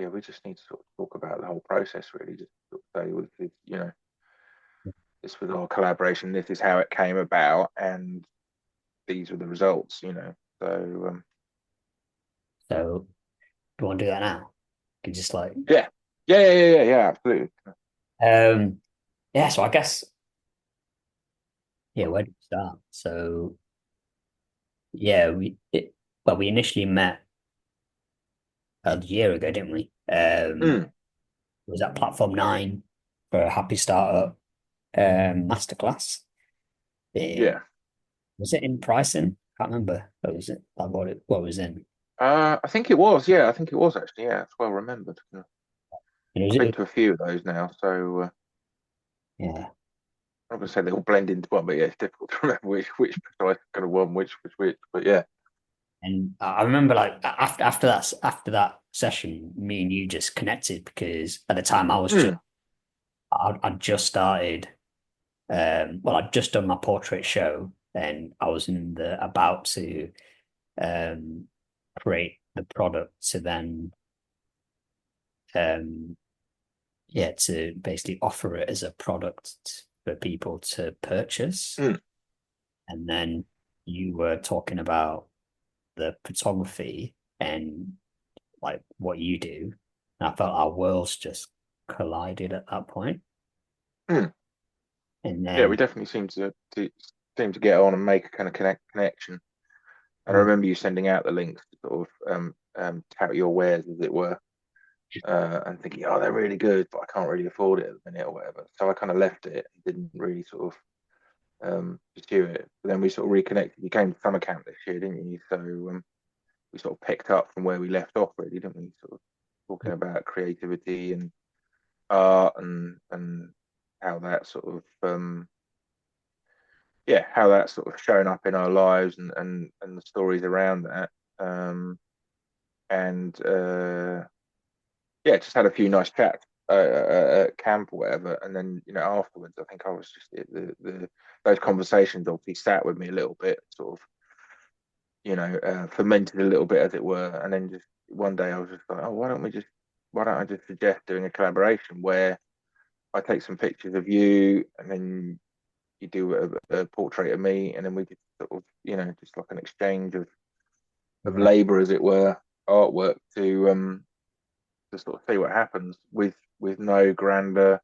yeah, we just need to sort of talk about the whole process really. Just sort of say, this was our collaboration. This is how it came about, and these were the results. So So do you want to do that now? You can just like yeah, yeah, absolutely. um yeah, so I guess yeah, where do we start? So yeah, we initially met a year ago, didn't we? Mm, Was that platform 9 for a Happy Startup masterclass? It, yeah. was it in pricing? Can't remember. What was it? Like what was in? I think it was. Yeah, I think it was actually. Yeah, it's well remembered. Yeah. And I've been to a few of those now, so yeah. I'm not gonna say they all blend into one, but yeah, it's difficult to remember which precise kind of one, which was which. But yeah. And I remember like after that session, me and you just connected because at the time Mm, I'd just started I'd just done my portrait show and I was in the about to um create the product to then um to basically offer it as a product for people to purchase. mm. And then you were talking about the photography and like what you do. And I felt our worlds just collided at that point. Mm. And Yeah, we then definitely seem to get on and make a kind of connection. And I mm, remember you sending out the links to sort of tout your wares, as it were, and thinking, oh, they're really good, but I can't really afford it at the minute or whatever. So I kind of left it and didn't really sort of pursue it. But then we sort of reconnected. You came to Summercamp this year, didn't you? So we sort of picked up from where we left off, really, didn't we? Sort of talking about creativity and art and how that sort of how that's sort of shown up in our lives and the stories around that. Um, and just had a few nice chats at camp or whatever. And then afterwards, I think I was just the those conversations obviously sat with me a little bit, sort of fermented a little bit as it were. And then just one day I was just like, oh, why don't I just suggest doing a collaboration where I take some pictures of you and then you do a portrait of me, and then we just sort of, just like an exchange of yeah, labor, as it were, artwork to sort of see what happens with no grander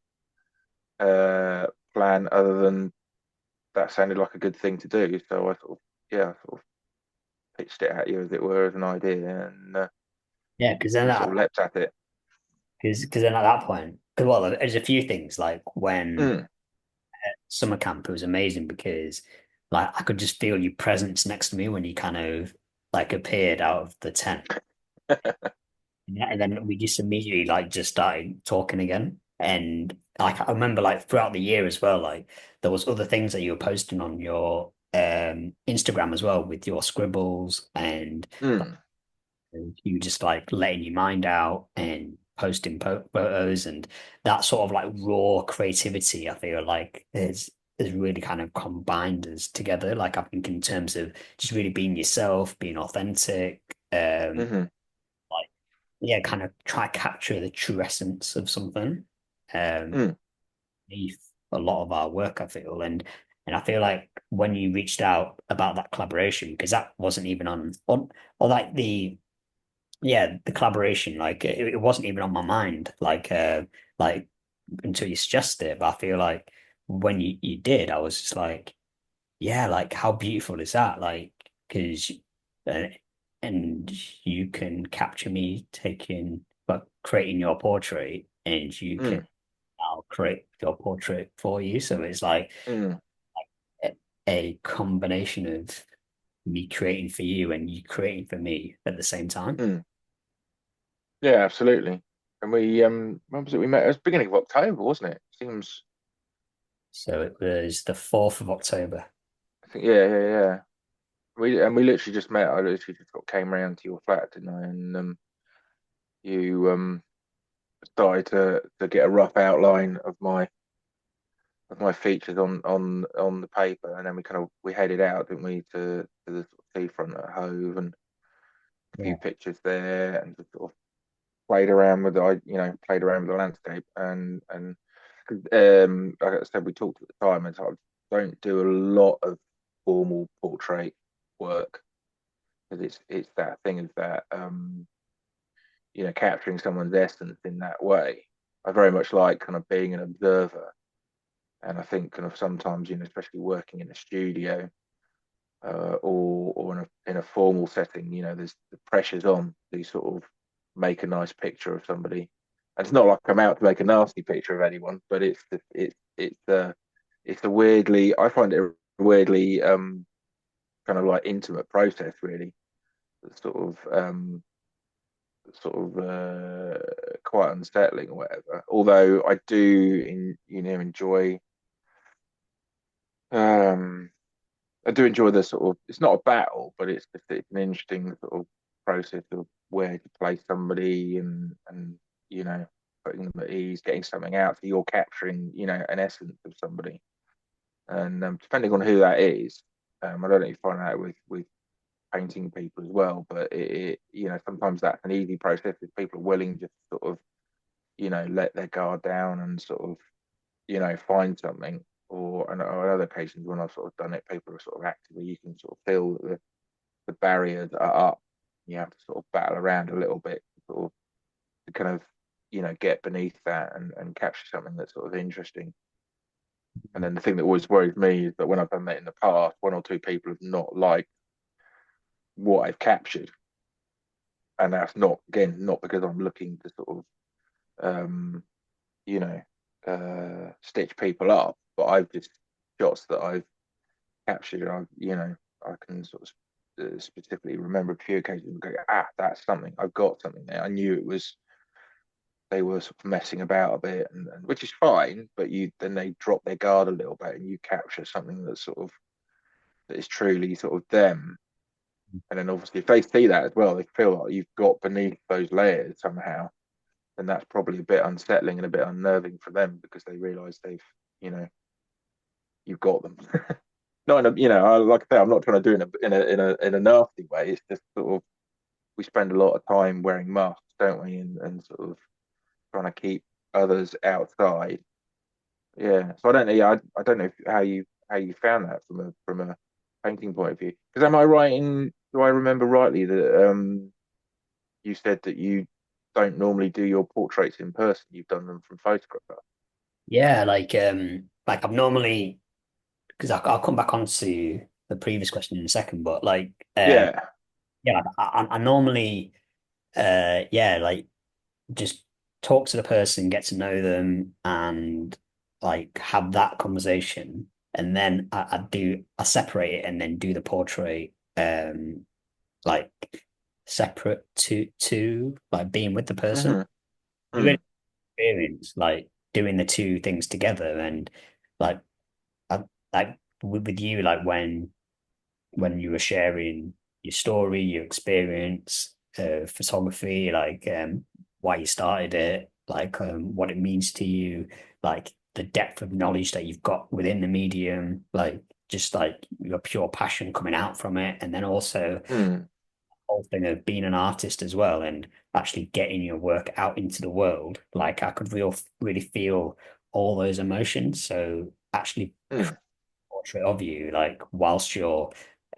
uh, plan other than that sounded like a good thing to do. So I sort of pitched it at you, as it were, as an idea, and yeah, because then you sort of leapt at it. then at that point, because well, there's a few things like when Mm. summer camp, it was amazing because like I could just feel your presence next to me when you kind of like appeared out of the tent. Yeah, and then we just immediately like just started talking again. And like I remember like throughout the year as well, like there was other things that you were posting on your Instagram as well with your scribbles and Mm. you just like letting your mind out and posting photos and that sort of like raw creativity, I feel like is really kind of combined us together. Like I think in terms of just really being yourself, being authentic, Hmm. like yeah, kind of try to capture the true essence of something. Um, Mm. beneath a lot of our work, I feel, and I feel like when you reached out about that collaboration, because that wasn't even on or like the collaboration, like it wasn't even on my mind, like until you suggested it. But I feel like when you did, I was just like, yeah, like how beautiful is that? Like, because uh, and you can capture me taking, but creating your portrait, and you can Mm. I'll create your portrait for you. So it's like Mm. a combination of me creating for you and you creating for me at the same time. Mm. Yeah, absolutely. And we when was it we met? It was beginning of October, wasn't it? Seems So it was the 4th of October. I think yeah. We literally just met. I literally just came round to your flat, didn't I? And you started to get a rough outline of my features on the paper, and then we headed out, didn't we, to the sort of seafront at Hove, and a few Yeah. pictures there, and just sort of played around with played around with the landscape and like I said, we talked at the time, and so I don't do a lot of formal portrait work because it's that thing of that capturing someone's essence in that way. I very much like kind of being an observer, and I think kind of sometimes especially working in a studio or in a formal setting, there's the pressure's on to sort of make a nice picture of somebody. And it's not like I'm out to make a nasty picture of anyone, but it's a weirdly I find it a weirdly kind of like intimate process really. It's sort of quite unsettling or whatever. Although I do enjoy um I do enjoy the sort of it's not a battle, but it's an interesting sort of process of where to place somebody and you know putting them at ease, getting something out. So you're capturing an essence of somebody, and depending on who that is, I don't know if you find out with painting people as well, but sometimes that's an easy process if people are willing to sort of let their guard down and sort of find something. Or on other occasions when I've sort of done it, people are sort of actively, you can sort of feel that the barriers are up. You have to sort of battle around a little bit, sort of to kind of get beneath that and capture something that's sort of interesting. And then the thing that always worries me is that when I've done that in the past, one or two people have not liked what I've captured, and that's not again not because I'm looking to sort of you know stitch people up, but I've just shots that I've captured. I can sort of specifically remember a few occasions and go, that's something. I've got something there. I knew it was they were sort of messing about a bit, and which is fine. But then they drop their guard a little bit, and you capture something that's sort of that is truly sort of them. And then obviously, if they see that as well, they feel like you've got beneath those layers somehow. Then that's probably a bit unsettling and a bit unnerving for them because they realise you know, you've got them. Not in a, like I say, I'm not trying to do it in a nasty way. It's just sort of we spend a lot of time wearing masks, don't we, and sort of trying to keep others outside. Yeah. So I don't know. Yeah, I don't know how you found that from a painting point of view. Because am I right in? Do I remember rightly that you said that you don't normally do your portraits in person? You've done them from photograph. Yeah, like I'm normally because I'll come back onto the previous question in a second, but Yeah. yeah, I normally yeah, like just talk to the person, get to know them, and like have that conversation, and then I separate it and then do the portrait like separate to like being with the person. Mm-hmm. You really experience like doing the two things together, and like I, like with you, like when you were sharing your story, your experience, photography, why you started it, what it means to you, like the depth of knowledge that you've got within the medium, like just like your pure passion coming out from it, and then also Mm-hmm. whole thing of being an artist as well and actually getting your work out into the world. Like I could really feel all those emotions. So actually Mm-hmm. portrait of you, like whilst you're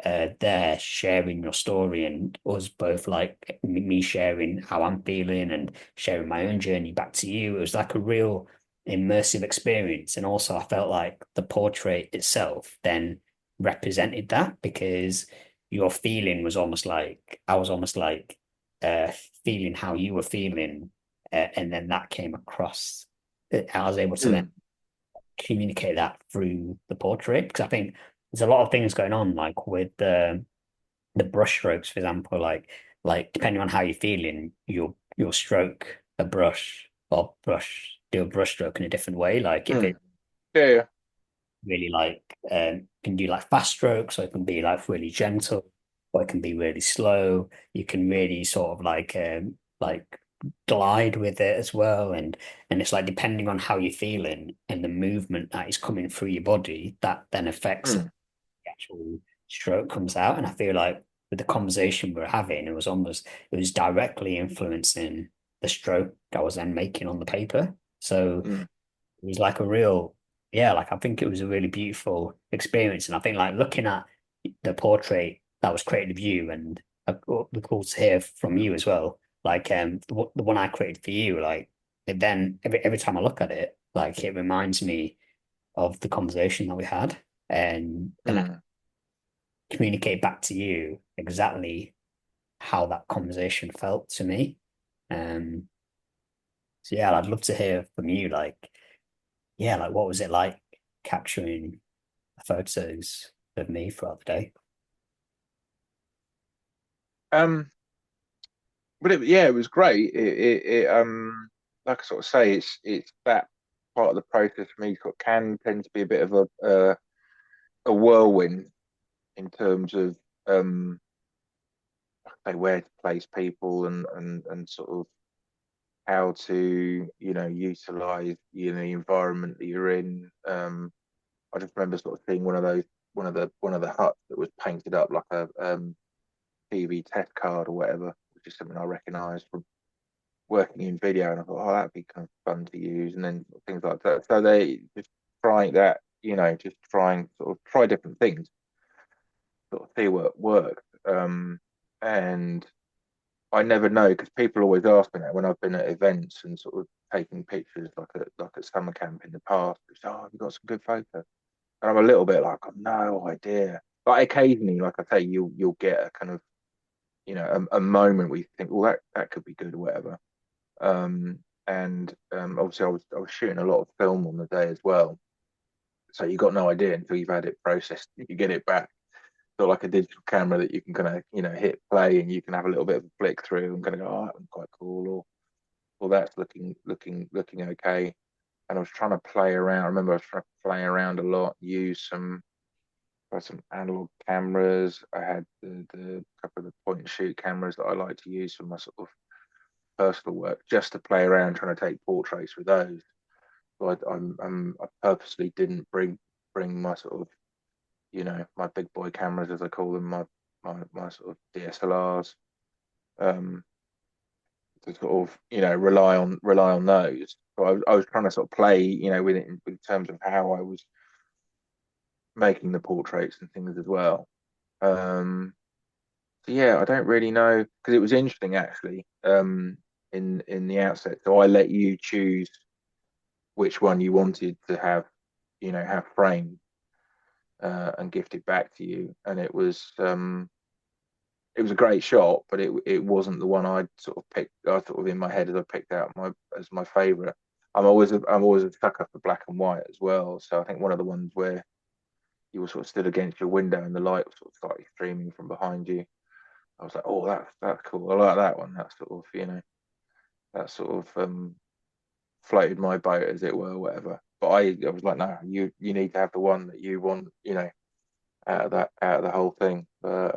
there sharing your story and us both like me sharing how I'm feeling and sharing my own journey back to you. It was like a real immersive experience. And also I felt like the portrait itself then represented that because your feeling was almost like I was almost like uh feeling how you were feeling. And then that came across. I was able to then Mm-hmm. communicate that through the portrait because I think there's a lot of things going on like with the brush strokes, for example, like depending on how you're feeling, you'll stroke a brush or brush do a brush stroke in a different way. Like if Mm-hmm. it Yeah. Yeah. really like can do like fast strokes, or it can be like really gentle, or it can be really slow. You can really sort of like glide with it as well, and it's like depending on how you're feeling and the movement that is coming through your body, that then affects how Mm. the actual stroke comes out. And I feel like with the conversation we're having, it was directly influencing. the stroke I was then making on the paper. So mm, it was like a real, yeah, like I think it was a really beautiful experience. And I think like looking at the portrait that was created of you, and it'd be cool to hear from you as well. Like the one I created for you, like it then every time I look at it, like it reminds me of the conversation that we had, and then I mm. communicate back to you exactly how that conversation felt to me. Um, so yeah, I'd love to hear from you, like, yeah, like what was it like capturing photos of me throughout the day? Um, but yeah, it was great. Like I sort of say, it's that part of the process for me sort of can tend to be a bit of a whirlwind in terms of say where to place people and sort of how to utilize the environment that you're in. I just remember sort of seeing one of the huts that was painted up like a TV test card or whatever, which is something I recognised from working in video, and I thought, oh, that'd be kind of fun to use, and then things like that. So they just trying that, just trying sort of try different things, sort of see what works. And I never know because people always ask me that when I've been at events and sort of taking pictures, like at Summercamp in the past. It's, oh, have you got some good photos? And I'm a little bit like, I've no idea. But occasionally, like I say, you'll get a kind of a moment where you think, well, that could be good or whatever. And obviously, I was shooting a lot of film on the day as well, so you got no idea until you've had it processed. You get it back. So like a digital camera that you can kind of hit play and you can have a little bit of a flick through and kind of go, oh, that was quite cool, or that's looking okay. And I was trying to play around. I remember I was trying to play around a lot, use some analog cameras. I had the couple of the point and shoot cameras that I like to use for my sort of personal work, just to play around trying to take portraits with those. So I purposely didn't bring my sort of my big boy cameras as I call them, my sort of DSLRs, um, to sort of rely on those. So I was trying to sort of play with it in terms of how I was making the portraits and things as well. Um, so yeah, I don't really know because it was interesting actually in the outset. So I let you choose which one you wanted to have framed and gifted back to you, and it was a great shot, but it wasn't the one I'd sort of picked. I sort of in my head as I picked out my favorite. I'm always a sucker for black and white as well. So I think one of the ones where you were sort of stood against your window and the light was sort of slightly streaming from behind you. I was like, oh, that's cool. I like that one. That sort of that sort of floated my boat, as it were, whatever. But I was like, no, you need to have the one that you want, out of the whole thing. But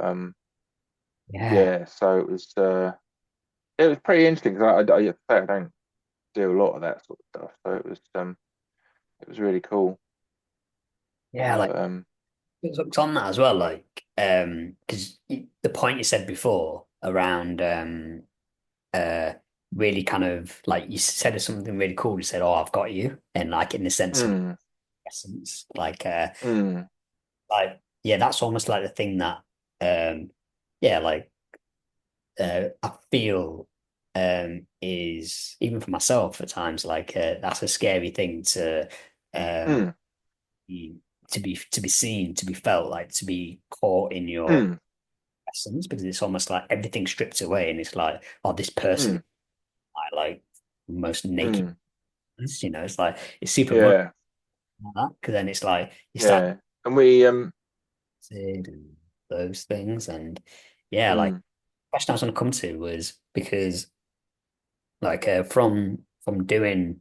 Yeah, yeah, so it was pretty interesting because I don't do a lot of that sort of stuff, so it was really cool. yeah, like But it's hooked on that as well, like because the point you said before around uh really kind of like you said something really cool. You said, "Oh, I've got you," and like in the sense of mm, essence, mm, yeah, that's almost like the thing that yeah, like I feel is even for myself at times like that's a scary thing to um mm, be, to be seen, to be felt, like to be caught in your mm, essence, because it's almost like everything stripped away, and it's like, oh, this person mm, is like most naked. mm, It's like it's super vulnerable yeah, like that, because then it's like you start yeah, and we and those things, and yeah, like mm, the question I was going to come to was because like from doing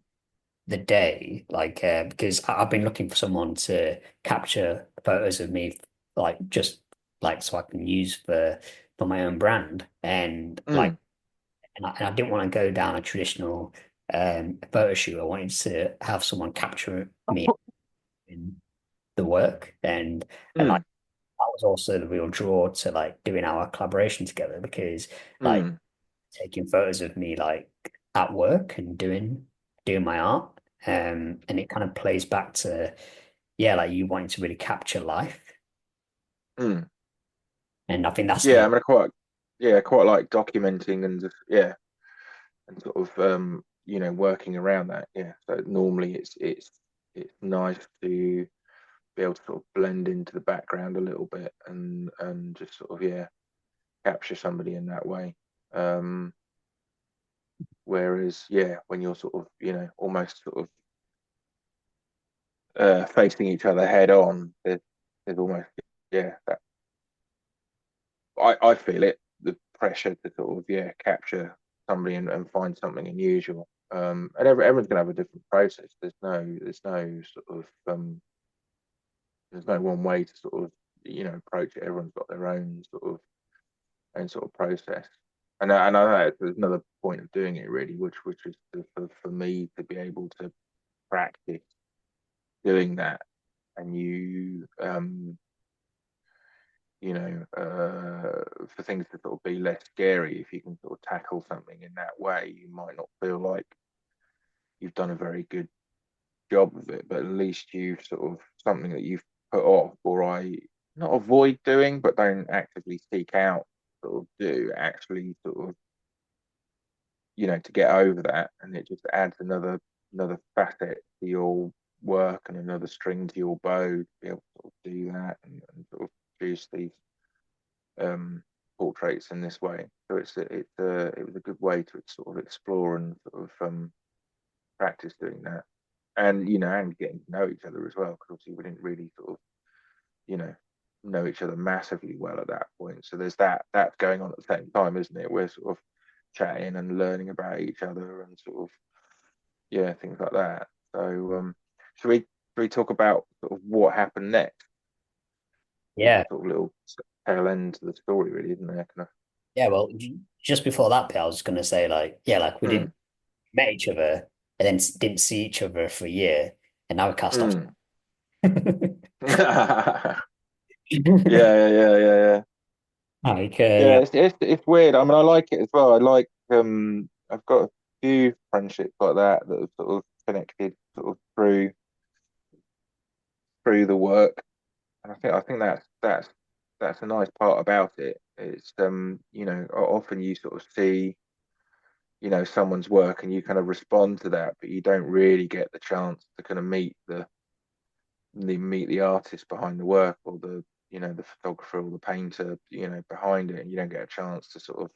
the day, like because I've been looking for someone to capture photos of me, like just like so I can use for my own brand, and like mm, and I didn't want to go down a traditional photo shoot. I wanted to have someone capture me in the work, and like mm, that was also the real draw to like doing our collaboration together, because like mm, taking photos of me like at work and doing my art. And it kind of plays back to, yeah, like you wanting to really capture life. Mm. And I think that's Yeah, the I mean, I quite like documenting and just, yeah, and sort of working around that. Yeah, so normally it's nice to be able to sort of blend into the background a little bit and just sort of, yeah, capture somebody in that way. Um, Whereas, yeah, when you're sort of, almost sort of facing each other head on, there's almost, yeah, that I feel it, the pressure to sort of, yeah, capture somebody and find something unusual. And everyone's gonna have a different process. There's no sort of there's no one way to sort of, approach it. Everyone's got their own sort of process. And I know there's another point of doing it really, which is for me to be able to practice doing that, and for things to sort of be less scary, if you can sort of tackle something in that way, you might not feel like you've done a very good job of it, but at least you've sort of something that you've put off, or I not avoid doing, but don't actively seek out, sort of do actually sort of, to get over that, and it just adds another facet to your work and another string to your bow to be able to sort of do that and sort of produce these um, portraits in this way. So it was a good way to sort of explore and sort of practice doing that, and and getting to know each other as well, because obviously we didn't really sort of you know know each other massively well at that point. So there's that going on at the same time, isn't it? We're sort of chatting and learning about each other and sort of, yeah, things like that. So should we talk about sort of what happened next? There's a yeah. sort of little tail end to the story, really, isn't there? Kind Yeah, well, just before that bit, I was gonna say like, yeah, like we of. didn't met each other and then didn't see each other for a year, and now we can't stop. Mm. Yeah, yeah, yeah, yeah, yeah. Like, Yeah, yeah, it's weird. I mean, I like it as well. I've got a few friendships like that have sort of connected sort of through the work, and I think that's a nice part about it. It's often you sort of see someone's work and you kind of respond to that, but you don't really get the chance to kind of meet the artist behind the work, or the photographer or the painter behind it, and you don't get a chance to sort of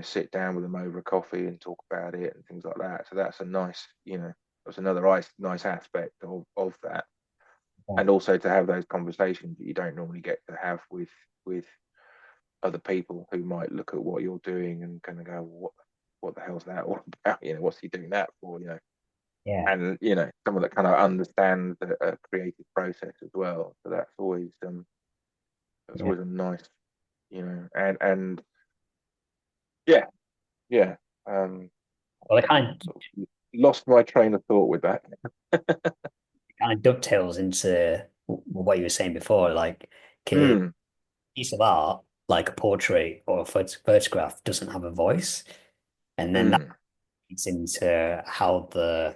sit down with them over a coffee and talk about it and things like that. So that's a nice, that's another nice aspect of that. And also to have those conversations that you don't normally get to have with other people who might look at what you're doing and kind of go, what the hell's that all about? What's he doing that for? yeah, And someone that kind of understands a creative process as well. So that's yeah. always a nice, and yeah, yeah. Um, Well, it Lost my train of thought with that. kind of dovetails into what you were saying before, like 'cause a Mm, piece of art, like a portrait or a photograph, doesn't have a voice, and then that mm, leads into how the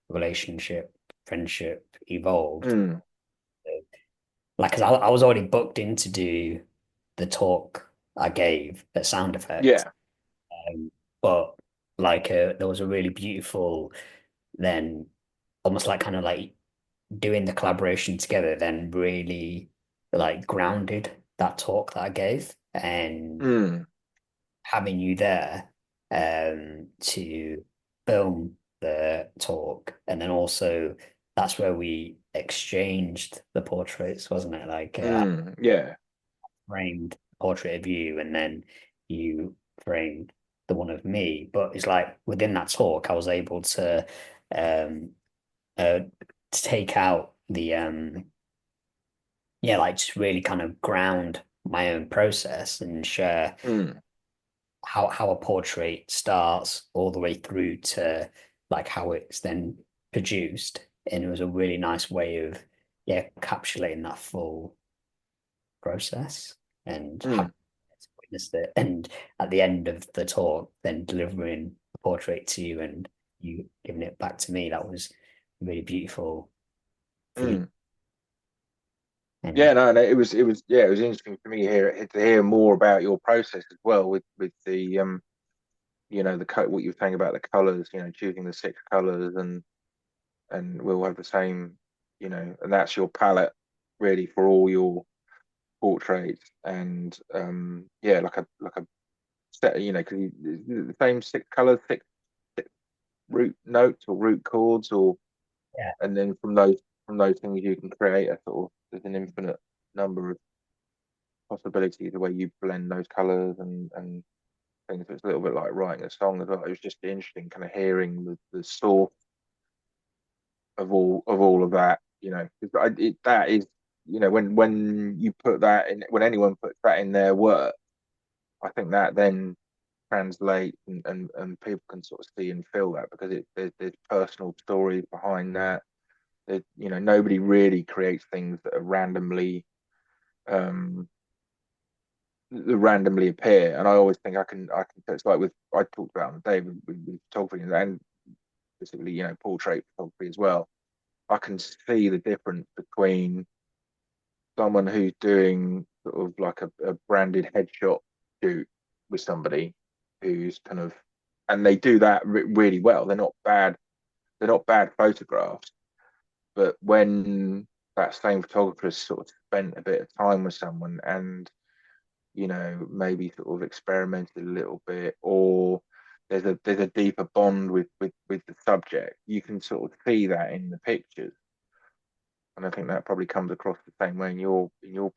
relationship, friendship evolved. mm. Like, because I was already booked in to do the talk I gave at Sound Effects, Yeah. um, but like there was a really beautiful, then almost like kind of like doing the collaboration together, then really like grounded that talk that I gave, and Mm, having you there to film the talk, and then also that's where we exchanged the portraits, wasn't it? Like yeah. framed portrait of you, and then you framed the one of me. But it's like within that talk, I was able um to take out the yeah, like just really kind of ground my own process and share Mm, how a portrait starts all the way through to like how it's then produced. And it was a really nice way of, yeah, encapsulating that full process and having mm, witnessed it. And at the end of the talk, then delivering portrait to you and you giving it back to me. That was a really beautiful feeling. Mm. And Yeah, no, it was interesting for me to hear more about your process as well with the the cut what you were saying about the colors, choosing the six colors and we'll have the same, and that's your palette really for all your portraits and yeah, like a set, because the same six colors, six root notes or root chords or yeah, and then from those things you can create a sort of there's an infinite number of possibilities the way you blend those colors and things. So it's a little bit like writing a song as well. It was just interesting kind of hearing the source of all of that, 'cause that is, when you put that in, when anyone puts that in their work, I think that then translates and people can sort of see and feel that because there's personal stories behind that. Nobody really creates things that are um, randomly appear. And I always think I can. It's like with I talked about on the day with photography and specifically, portrait photography as well. I can see the difference between someone who's doing sort of like a branded headshot shoot with somebody who's kind of, and they do that really well. They're not bad. They're not bad photographs. But when that same photographer has sort of spent a bit of time with someone and maybe sort of experimented a little bit, or there's a deeper bond with the subject, you can sort of see that in the pictures. And I think that probably comes across the same way in your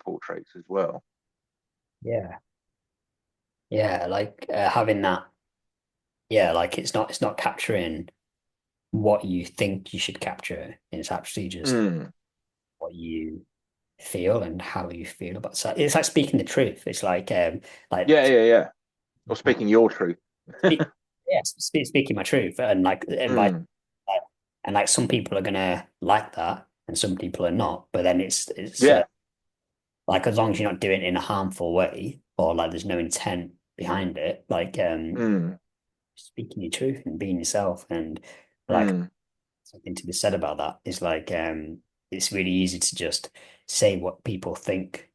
portraits as well. yeah, yeah, like having that, yeah, like it's not capturing what you think you should capture. It's actually just Mm. what you feel and how you feel about so it's like speaking the truth. It's like Yeah, yeah, yeah. Or speaking your truth. speak, yes, speaking my truth, and Mm. and like some people are gonna like that, and some people are not. But then it's Yeah. like as long as you're not doing it in a harmful way or like there's no intent behind it, like Mm. speaking your truth and being yourself, and like Mm. something to be said about that is like it's really easy to just say what people think,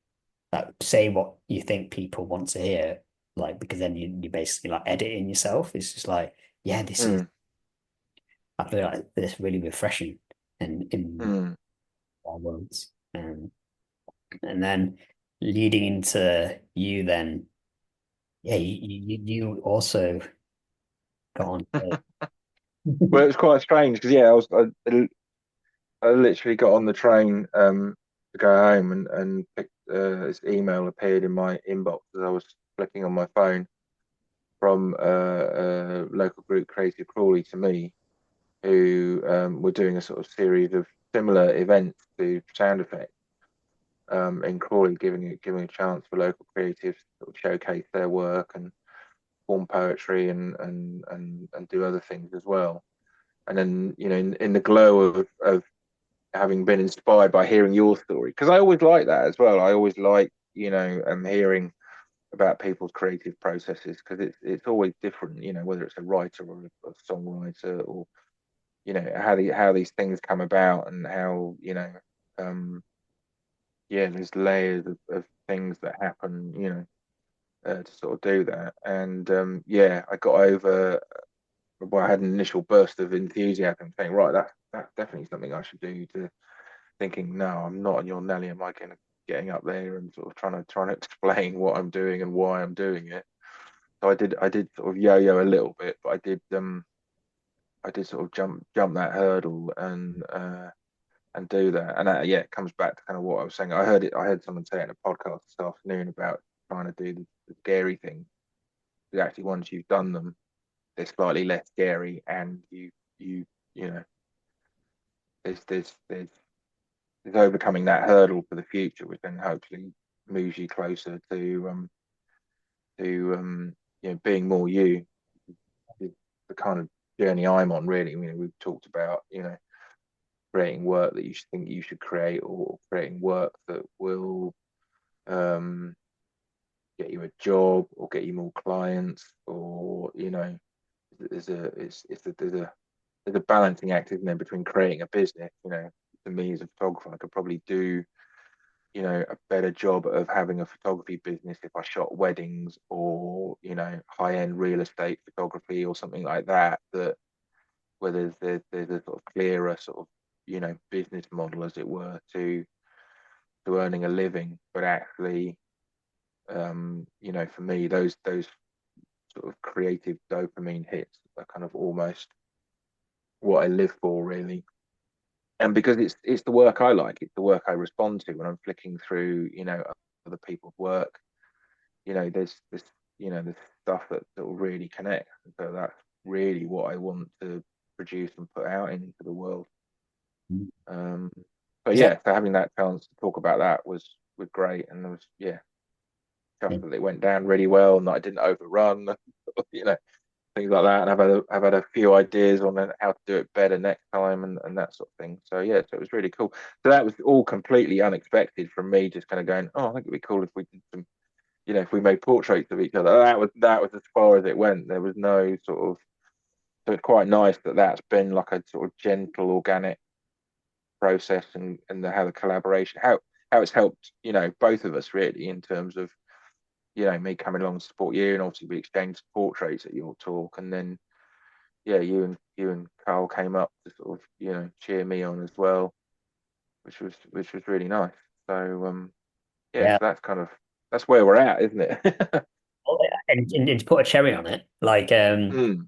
like say what you think people want to hear, like because then you basically like editing yourself. It's just like, yeah, this is Mm. I feel like this really refreshing and in Mm. our worlds. And then leading into you then, yeah, you also got on to Well, it was quite strange because yeah, I literally got on the train to go home and picked, this email appeared in my inbox as I was flicking on my phone from a local group, Creative Crawley, to me, who were doing a sort of series of similar events to sound effects in Crawley, giving a chance for local creatives to sort of showcase their work and form poetry and do other things as well. And then in the glow of having been inspired by hearing your story, because I always like that as well. I always like hearing about people's creative processes because it's always different. Whether it's a writer or a songwriter or how these things come about and how um yeah, there's layers of things that happen to sort of do that. And yeah, I got over. Well, I had an initial burst of enthusiasm, saying, right, that's definitely something I should do. To thinking, no, I'm not on your Nelly. Am I getting up there and sort of trying to explain what I'm doing and why I'm doing it? So I did sort of yo-yo a little bit, but I did sort of jump that hurdle and do that. And yeah, it comes back to kind of what I was saying. I heard someone say it in a podcast this afternoon about trying to do the scary thing. Because actually, once you've done them, they're slightly less scary, and you you know there's overcoming that hurdle for the future, which then hopefully moves you closer to being more you. The kind of journey I'm on, really. We've talked about creating work that you think you should create, or creating work that will um, get you a job or get you more clients, or there's a balancing act, isn't there, between creating a business. To me as a photographer, I could probably do a better job of having a photography business if I shot weddings or high end real estate photography or something like that. That where there's a sort of clearer sort of business model, as it were, to earning a living, but actually, for me, those sort of creative dopamine hits are kind of almost what I live for, really. And because it's the work I like, it's the work I respond to when I'm flicking through, other people's work. There's stuff that will really connect. So that's really what I want to produce and put out into the world. Um, but Is that yeah, so having that chance to talk about that was great, and I was chuffed that it went down really well and that I didn't overrun, you know, things like that. And I've had a few ideas on how to do it better next time and that sort of thing. So yeah, so it was really cool. So that was all completely unexpected from me, just kind of going, oh, I think it'd be cool if we did some, if we made portraits of each other. That was as far as it went. There was no sort of. So it's quite nice that that's been like a sort of gentle, organic process, and how the collaboration, how it's helped, both of us really, in terms of me coming along to support you, and obviously we exchanged portraits at your talk, and then you and Carl came up to sort of cheer me on as well, which was really nice. So so yeah. that's where we're at, isn't it? And to put a cherry on it, mm,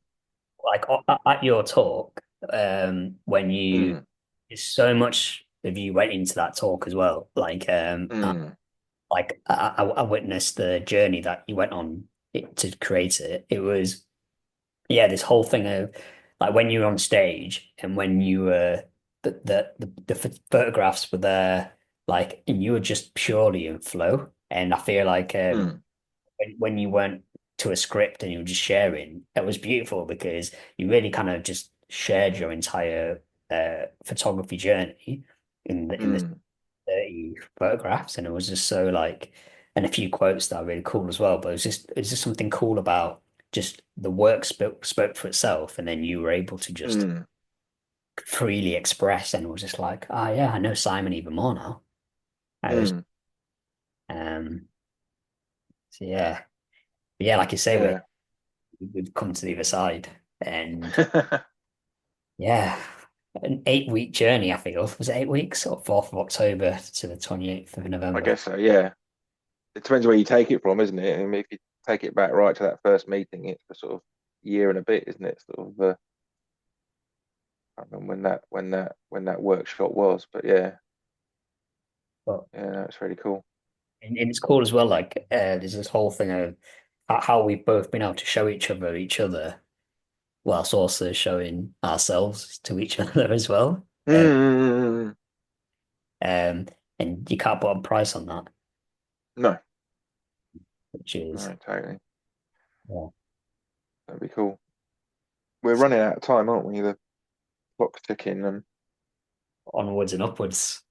at your talk, when mm, there's so much of you went into that talk as well. mm, I witnessed the journey that you went on to create it. It was, yeah, this whole thing of like when you were on stage and when you were the photographs were there, like, and you were just purely in flow. And I feel like mm, when you went to a script and you were just sharing, it was beautiful because you really kind of just shared your entire photography journey in the mm, 30 photographs, and it was just so like, and a few quotes that are really cool as well. But it was just something cool about just the work spoke for itself, and then you were able to just mm, freely express, and it was just like, ah, yeah, I know Simon even more now. I was, mm. um, so yeah, yeah, like you say, Yeah. we've come to the other side, and yeah, an 8 week journey. I feel was it 8 weeks or 4th of October to the 28th of I November. guess so, yeah. It depends where you take it from, isn't it? I mean, if you take it back right to that first meeting, it's a sort of year and a bit, isn't it? Sort of, I don't know when that workshop was, but yeah, But yeah, no, it's really cool. and it's cool as well. Like there's this whole thing of how we've both been able to show each other, whilst also showing ourselves to each other as well. Mm, Um, and you can't put a price on that, no, which is no, totally. yeah, That'd be cool. We're running out of time, aren't we? The clock's ticking. onwards and upwards.